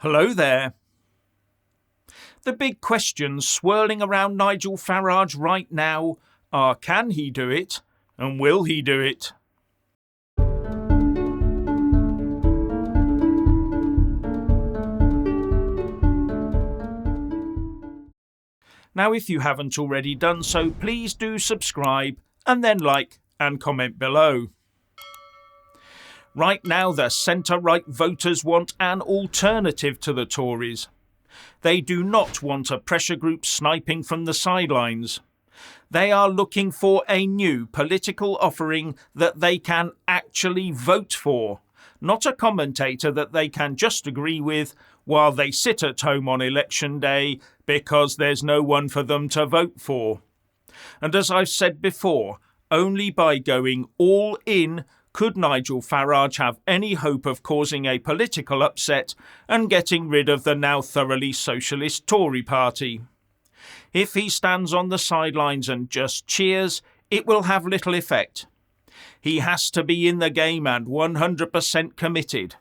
Hello there. The big questions swirling around Nigel Farage right now are, can he do it and will he do it? Now, if you haven't already done so, please do subscribe and then like and comment below. Right now, the centre-right voters want an alternative to the Tories. They do not want a pressure group sniping from the sidelines. They are looking for a new political offering that they can actually vote for, not a commentator that they can just agree with while they sit at home on election day because there's no one for them to vote for. And as I've said before, only by going all in could Nigel Farage have any hope of causing a political upset and getting rid of the now thoroughly socialist Tory party. If he stands on the sidelines and just cheers, it will have little effect. He has to be in the game and 100% committed.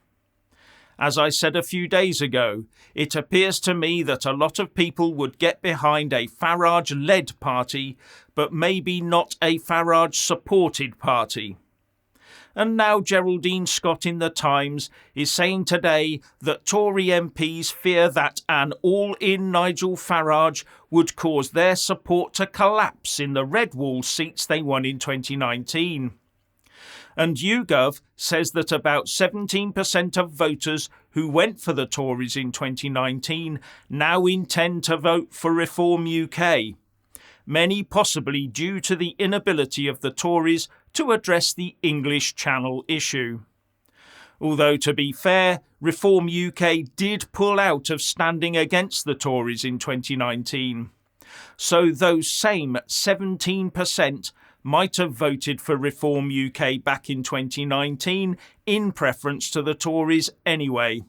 As I said a few days ago, it appears to me that a lot of people would get behind a Farage-led party, but maybe not a Farage-supported party. And now Geraldine Scott in The Times is saying today that Tory MPs fear that an all-in Nigel Farage would cause their support to collapse in the red wall seats they won in 2019. And YouGov says that about 17% of voters who went for the Tories in 2019 now intend to vote for ReformUK. Many possibly due to the inability of the Tories to address the English Channel issue. Although, to be fair, ReformUK did pull out of standing against the Tories in 2019. So those same 17% might have voted for ReformUK back in 2019 in preference to the Tories anyway.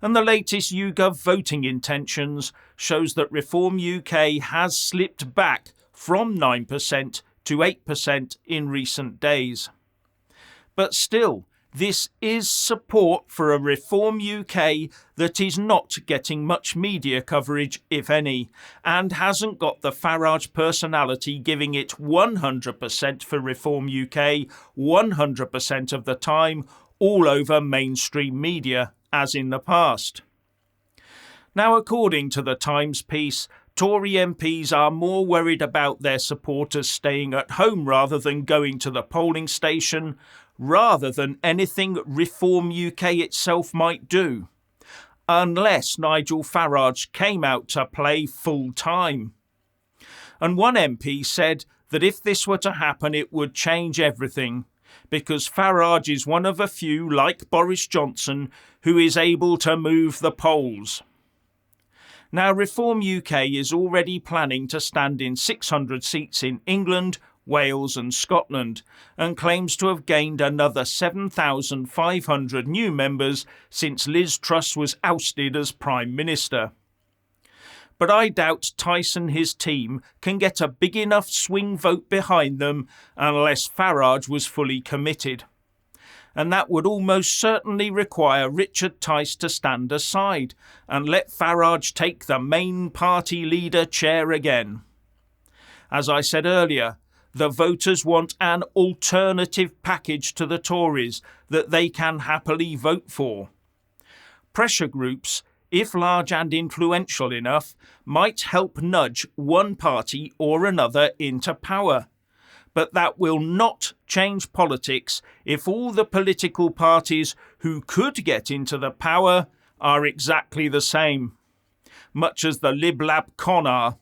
And the latest YouGov voting intentions shows that ReformUK has slipped back from 9% to 8% in recent days. But still, this is support for a ReformUK that is not getting much media coverage, if any, and hasn't got the Farage personality giving it 100% for ReformUK 100% of the time all over mainstream media, as in the past. Now, according to the Times piece, Tory MPs are more worried about their supporters staying at home rather than going to the polling station, rather than anything ReformUK itself might do, unless Nigel Farage came out to play full time. And one MP said that if this were to happen, it would change everything, because Farage is one of a few, like Boris Johnson, who is able to move the polls. Now, ReformUK is already planning to stand in 600 seats in England, Wales and Scotland, and claims to have gained another 7,500 new members since Liz Truss was ousted as Prime Minister. But I doubt Tyson and his team can get a big enough swing vote behind them unless Farage was fully committed. And that would almost certainly require Richard Tice to stand aside and let Farage take the main party leader chair again. As I said earlier, the voters want an alternative package to the Tories that they can happily vote for. Pressure groups, if large and influential enough, might help nudge one party or another into power. But that will not change politics if all the political parties who could get into the power are exactly the same, much as the Lib Lab con are.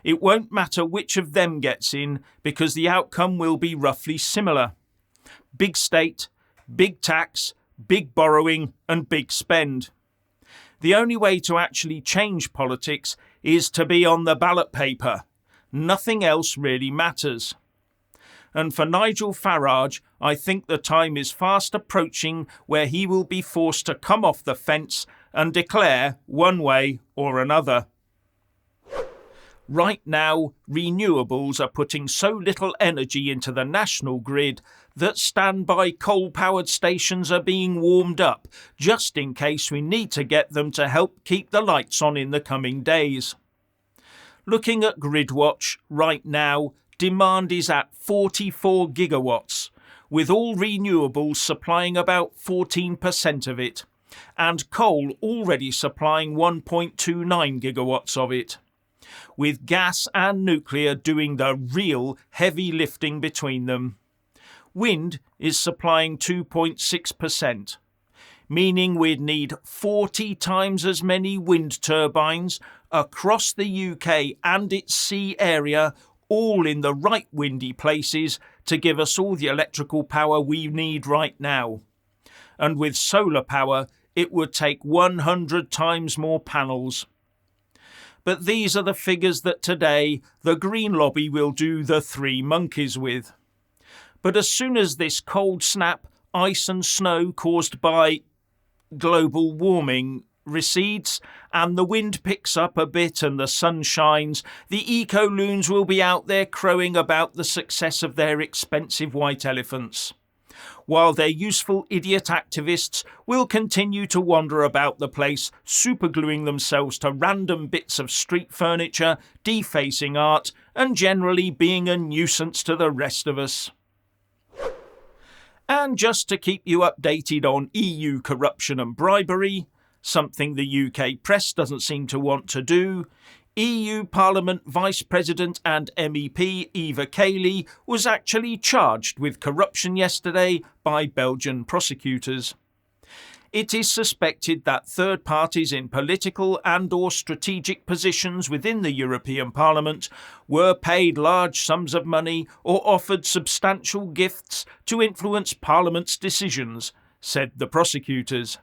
It won't matter which of them gets in because the outcome will be roughly similar. Big state, big tax, big borrowing and big spend. The only way to actually change politics is to be on the ballot paper. Nothing else really matters. And for Nigel Farage, I think the time is fast approaching where he will be forced to come off the fence and declare one way or another. Right now, renewables are putting so little energy into the national grid that standby coal-powered stations are being warmed up, just in case we need to get them to help keep the lights on in the coming days. Looking at GridWatch right now, demand is at 44 gigawatts, with all renewables supplying about 14% of it, and coal already supplying 1.29 gigawatts of it, with gas and nuclear doing the real heavy lifting between them. Wind is supplying 2.6%, meaning we'd need 40 times as many wind turbines across the UK and its sea area, all in the right windy places, to give us all the electrical power we need right now. And with solar power, it would take 100 times more panels. But these are the figures that today the Green Lobby will do the three monkeys with. But as soon as this cold snap, ice and snow caused by global warming recedes and the wind picks up a bit and the sun shines, the eco-loons will be out there crowing about the success of their expensive white elephants, while their useful idiot activists will continue to wander about the place, supergluing themselves to random bits of street furniture, defacing art, and generally being a nuisance to the rest of us. And just to keep you updated on EU corruption and bribery, something the UK press doesn't seem to want to do, EU Parliament Vice President and MEP Eva Kaili was actually charged with corruption yesterday by Belgian prosecutors. It is suspected that third parties in political and/or strategic positions within the European Parliament were paid large sums of money or offered substantial gifts to influence Parliament's decisions, said the prosecutors.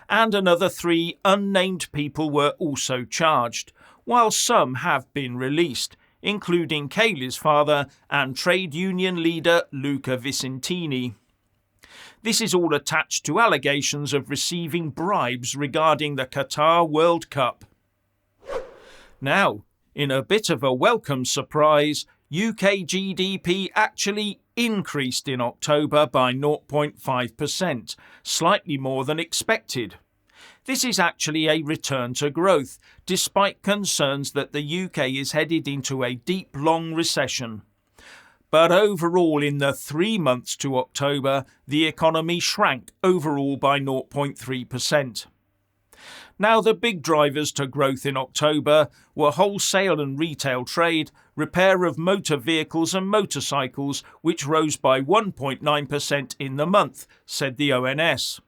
And another 3 unnamed people were also charged, while some have been released, including Kaili's father and trade union leader Luca Vicentini. This is all attached to allegations of receiving bribes regarding the Qatar World Cup. Now, in a bit of a welcome surprise, UK GDP actually increased in October by 0.5%, slightly more than expected. This is actually a return to growth, despite concerns that the UK is headed into a deep, long recession. But overall, in the 3 months to October, the economy shrank overall by 0.3%. Now, the big drivers to growth in October were wholesale and retail trade, repair of motor vehicles and motorcycles, which rose by 1.9% in the month, said the ONS.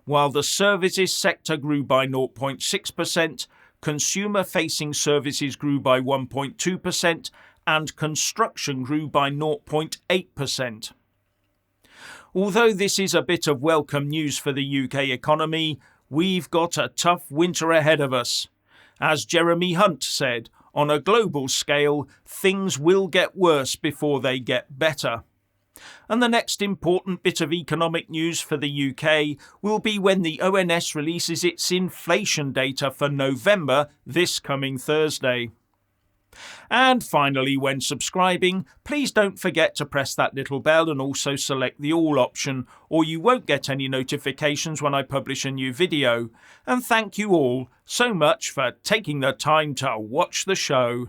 While the services sector grew by 0.6%, consumer-facing services grew by 1.2%, and construction grew by 0.8%. Although this is a bit of welcome news for the UK economy, we've got a tough winter ahead of us. As Jeremy Hunt said, on a global scale, things will get worse before they get better. And the next important bit of economic news for the UK will be when the ONS releases its inflation data for November this coming Thursday. And finally, when subscribing, please don't forget to press that little bell and also select the all option, or you won't get any notifications when I publish a new video. And thank you all so much for taking the time to watch the show.